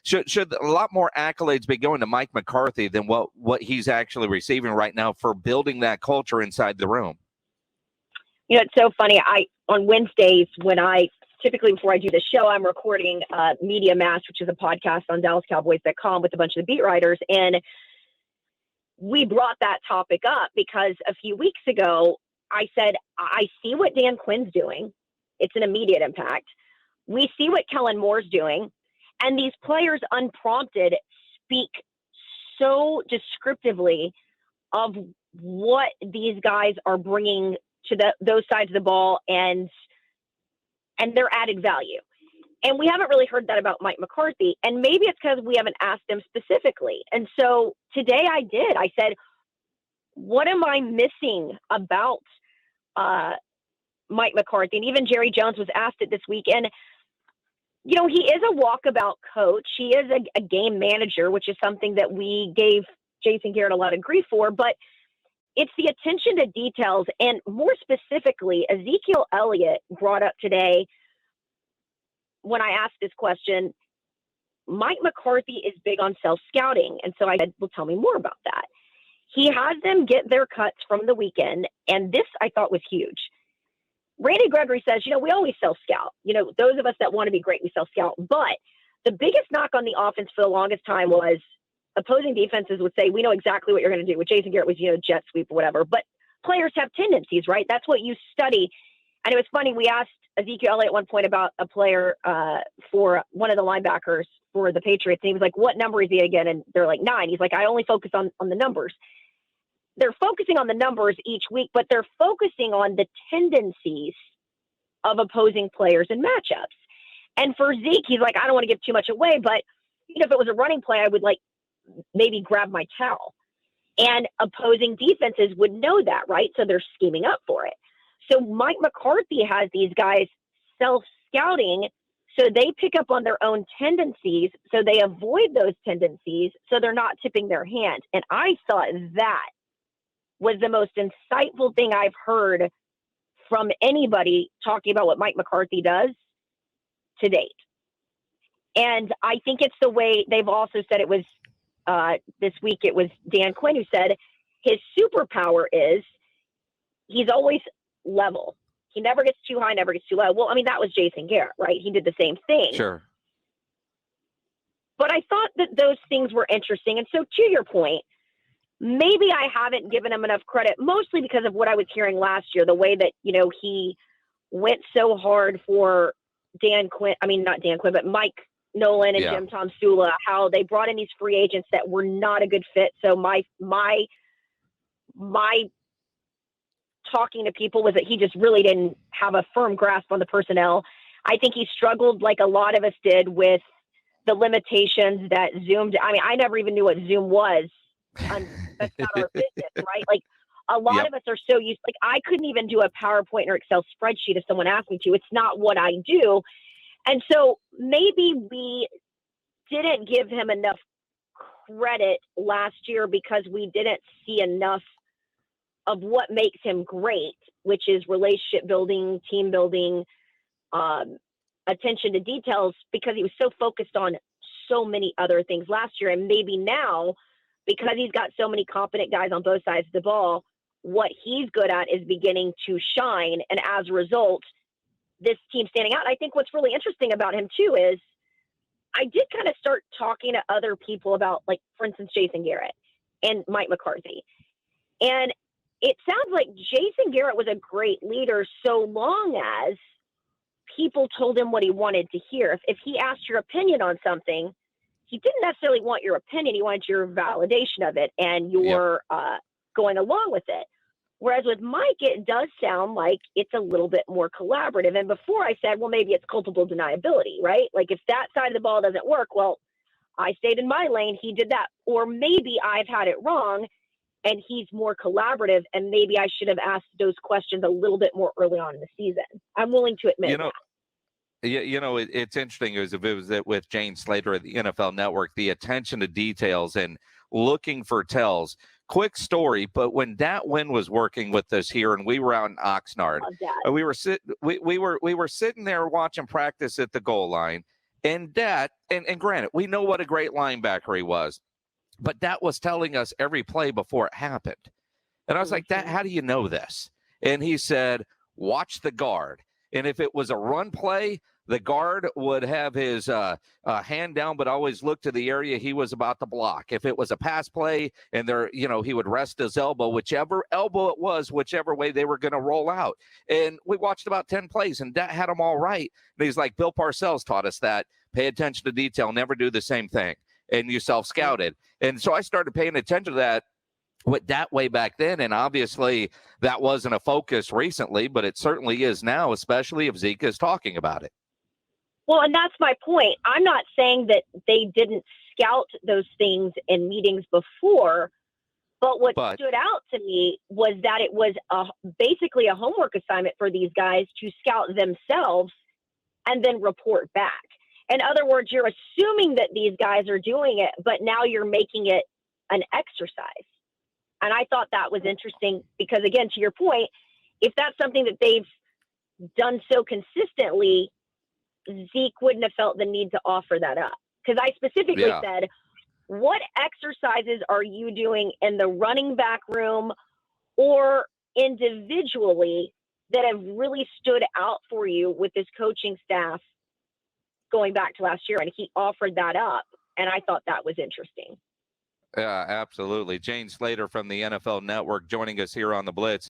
should a lot more accolades be going to Mike McCarthy than what he's actually receiving right now for building that culture inside the room? You know, it's so funny. On Wednesdays, typically before I do the show, I'm recording Media Mass, which is a podcast on DallasCowboys.com with a bunch of the beat writers. And we brought that topic up because a few weeks ago, I said, I see what Dan Quinn's doing. It's an immediate impact. We see what Kellen Moore's doing. And these players unprompted speak so descriptively of what these guys are bringing to those sides of the ball and their added value. And we haven't really heard that about Mike McCarthy. And maybe it's because we haven't asked him specifically. And so today I did. I said, what am I missing about Mike McCarthy? And even Jerry Jones was asked it this week. And, you know, he is a walkabout coach. He is a game manager, which is something that we gave Jason Garrett a lot of grief for. But it's the attention to details. And more specifically, Ezekiel Elliott brought up today when I asked this question, Mike McCarthy is big on self-scouting. And so I said, well, tell me more about that. He has them get their cuts from the weekend. And this I thought was huge. Randy Gregory says, you know, we always self-scout. You know, those of us that want to be great, we self-scout. But the biggest knock on the offense for the longest time was opposing defenses would say, we know exactly what you're going to do. With Jason Garrett was, you know, jet sweep or whatever. But players have tendencies, right? That's what you study. And it was funny. We asked Ezekiel Elliott at one point about a player for one of the linebackers for the Patriots. And he was like, what number is he again? And they're like 9. He's like, I only focus on the numbers. They're focusing on the numbers each week, but they're focusing on the tendencies of opposing players and matchups. And for Zeke, he's like, I don't want to give too much away, but you know, if it was a running play, I would like maybe grab my towel. And opposing defenses would know that, right? So they're scheming up for it. So Mike McCarthy has these guys self-scouting, so they pick up on their own tendencies, so they avoid those tendencies, so they're not tipping their hand. And I thought that was the most insightful thing I've heard from anybody talking about what Mike McCarthy does to date. And I think it's the way they've also said it was this week. It was Dan Quinn who said his superpower is he's always level. He never gets too high, never gets too low. Well, I mean, that was Jason Garrett, right? He did the same thing. Sure. But I thought that those things were interesting. And so to your point, maybe I haven't given him enough credit, mostly because of what I was hearing last year, the way that, you know, he went so hard for not Dan Quinn, but Mike Nolan and Jim Tomsula, how they brought in these free agents that were not a good fit. So my talking to people was that he just really didn't have a firm grasp on the personnel. I think he struggled like a lot of us did with the limitations that Zoom. I mean, I never even knew what Zoom was. That's not our business, right? Like a lot of us are so used, like I couldn't even do a PowerPoint or Excel spreadsheet if someone asked me to. It's not what I do. And so maybe we didn't give him enough credit last year because we didn't see enough of what makes him great, which is relationship building, team building, attention to details, because he was so focused on so many other things last year. And maybe now, because he's got so many competent guys on both sides of the ball, what he's good at is beginning to shine. And as a result, this team standing out. I think what's really interesting about him too is I did kind of start talking to other people about, like, for instance, Jason Garrett and Mike McCarthy. And it sounds like Jason Garrett was a great leader so long as people told him what he wanted to hear. If he asked your opinion on something, he didn't necessarily want your opinion. He wanted your validation of it and your going along with it. Whereas with Mike, it does sound like it's a little bit more collaborative. And before I said, well, maybe it's culpable deniability, right? Like if that side of the ball doesn't work, well, I stayed in my lane, he did that. Or maybe I've had it wrong and he's more collaborative, and maybe I should have asked those questions a little bit more early on in the season. I'm willing to admit that. It's interesting. It was with Jane Slater at the NFL Network, the attention to details and looking for tells. Quick story, but when Dat Wynn was working with us here, and we were out in Oxnard, we were sitting there watching practice at the goal line, And that, and granted, we know what a great linebacker he was, but that was telling us every play before it happened. And I was like, how do you know this? And he said, watch the guard. And if it was a run play, the guard would have his hand down, but always look to the area he was about to block. If it was a pass play and he would rest his elbow, whichever elbow it was, whichever way they were going to roll out. And we watched about 10 plays, and that had them all right. And he's like, Bill Parcells taught us that. Pay attention to detail, never do the same thing. And you self-scouted. And so I started paying attention to that with that way back then. And obviously that wasn't a focus recently, but it certainly is now, especially if Zeke is talking about it. Well, and that's my point. I'm not saying that they didn't scout those things in meetings before, but what stood out to me was that it was basically a homework assignment for these guys to scout themselves and then report back. In other words, you're assuming that these guys are doing it, but now you're making it an exercise. And I thought that was interesting because, again, to your point, if that's something that they've done so consistently, Zeke wouldn't have felt the need to offer that up. Because I specifically said, what exercises are you doing in the running back room or individually that have really stood out for you with this coaching staff going back to last year? And he offered that up. And I thought that was interesting. Yeah, absolutely. Jane Slater from the NFL Network joining us here on the Blitz.